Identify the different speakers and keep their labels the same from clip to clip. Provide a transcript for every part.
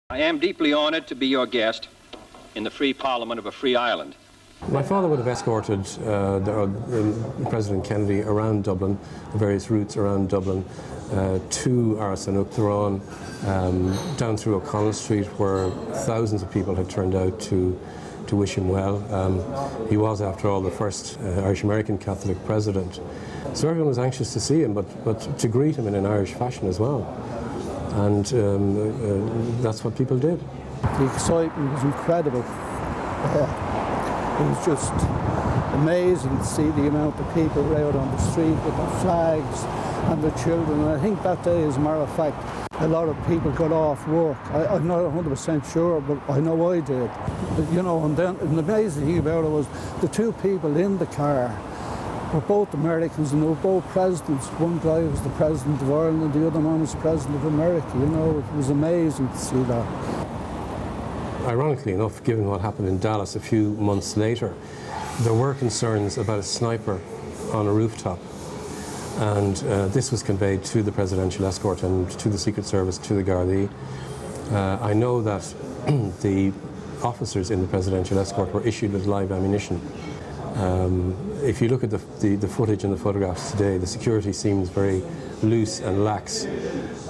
Speaker 1: I am deeply honoured to be your guest in the free parliament of a free Ireland.
Speaker 2: My father would have escorted President Kennedy around Dublin, the various routes around Dublin, to Ars an Uachtaráin, down through O'Connell Street, where thousands of people had turned out to wish him well. He was, after all, the first Irish-American Catholic president. So everyone was anxious to see him, but to greet him in an Irish fashion as well. And that's what people did.
Speaker 3: The excitement was incredible. It was just amazing to see the amount of people out on the street with their flags and their children. And I think that day, as a matter of fact, a lot of people got off work. I'm not 100% sure, but I know I did. You know, and then the amazing thing about it was the two people in the car were both Americans, and they were both presidents. One guy was the president of Ireland and the other man was president of America. You know, it was amazing to see that.
Speaker 2: Ironically enough, given what happened in Dallas a few months later, there were concerns about a sniper on a rooftop. And this was conveyed to the presidential escort and to the Secret Service, to the Gardaí. I know that the officers in the presidential escort were issued with live ammunition. If you look at the footage and the photographs today, the security seems very loose and lax,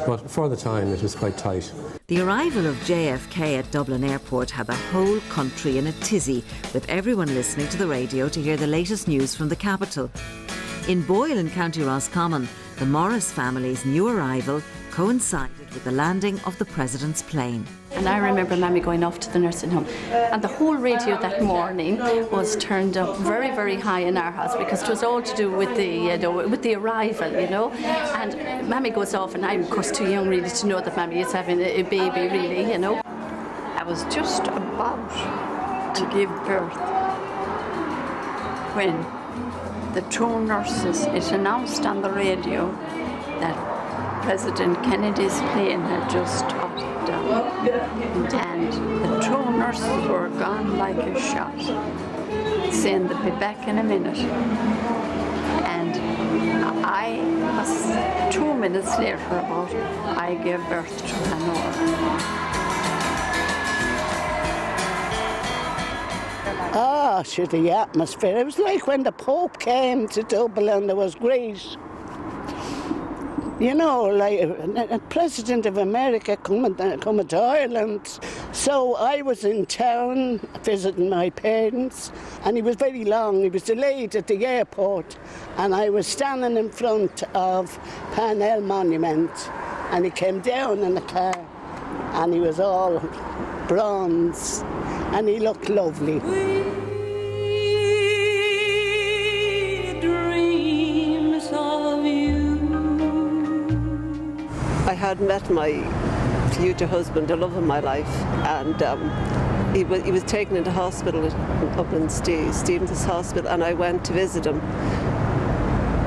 Speaker 2: but for the time it was quite tight.
Speaker 4: The arrival of JFK at Dublin Airport had the whole country in a tizzy, with everyone listening to the radio to hear the latest news from the capital. In Boyle in County Roscommon, the Morris family's new arrival coincided with the landing of the President's plane.
Speaker 5: And I remember Mammy going off to the nursing home, and the whole radio that morning was turned up very, very high in our house, because it was all to do with the arrival, you know. And Mammy goes off, and I'm of course too young really to know that Mammy is having a baby, really, you know.
Speaker 6: I was just about to give birth when the two nurses, it announced on the radio that President Kennedy's plane had just touched down, and the two nurses were gone like a shot, saying they'd be back in a minute. And I was 2 minutes later about, I gave birth to Hannah.
Speaker 7: Ah, sure, the atmosphere. It was like when the Pope came to Dublin, there was great. You know, like a President of America coming to Ireland. So I was in town visiting my parents, and he was very long. He was delayed at the airport, and I was standing in front of Parnell Monument, and he came down in the car, and he was all bronze, and he looked lovely.
Speaker 8: I had met my future husband, the love of my life, and he was taken into hospital up in Stevens's Hospital, and I went to visit him.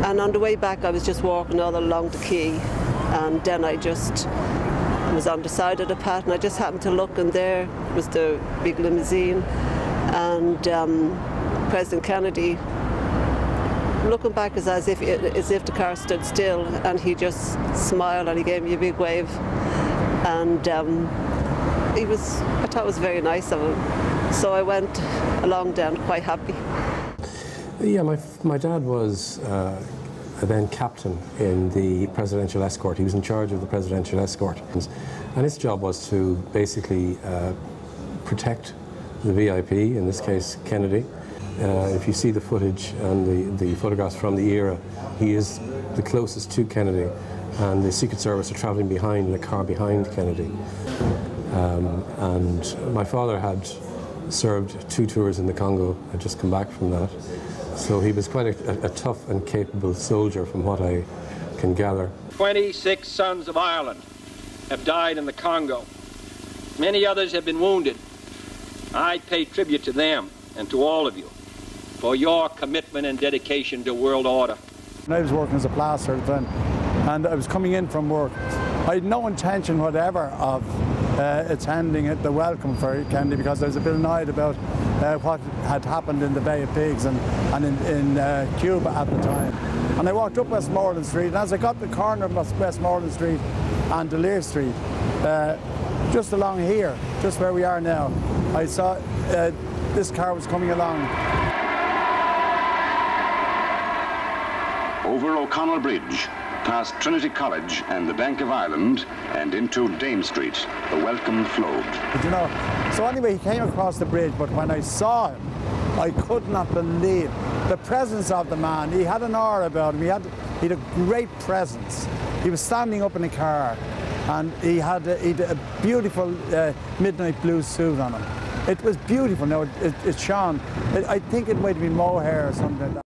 Speaker 8: And on the way back, I was just walking all along the quay, and then I just was on the side of the path, and I just happened to look, and there was the big limousine, and President Kennedy, looking back as if the car stood still, and he just smiled and he gave me a big wave, and I thought it was very nice of him. So I went along then quite happy.
Speaker 2: Yeah, my dad was then captain in the presidential escort. He was in charge of the presidential escort, and his job was to basically protect the VIP, in this case Kennedy. If you see the footage and the photographs from the era, he is the closest to Kennedy, and the Secret Service are travelling behind in a car behind Kennedy. And my father had served 2 tours in the Congo, had just come back from that. So he was quite a tough and capable soldier, from what I can gather.
Speaker 1: 26 sons of Ireland have died in the Congo. Many others have been wounded. I pay tribute to them and to all of you for your commitment and dedication to world order.
Speaker 3: I was working as a plasterer then, and I was coming in from work. I had no intention whatever of attending the welcome for Kennedy, because I was a bit annoyed about what had happened in the Bay of Pigs and in Cuba at the time. And I walked up Westmoreland Street, and as I got to the corner of Westmoreland Street and DeLear Street, just along here, just where we are now. I saw this car was coming along.
Speaker 9: Over O'Connell Bridge, past Trinity College and the Bank of Ireland, and into Dame Street, the welcome flowed.
Speaker 3: But you know, so anyway, he came across the bridge, but when I saw him, I could not believe the presence of the man. He had an aura about him. He had a great presence. He was standing up in the car, and he had a beautiful midnight blue suit on him. It was beautiful. Now it shone. I think it might have been mohair or something like that.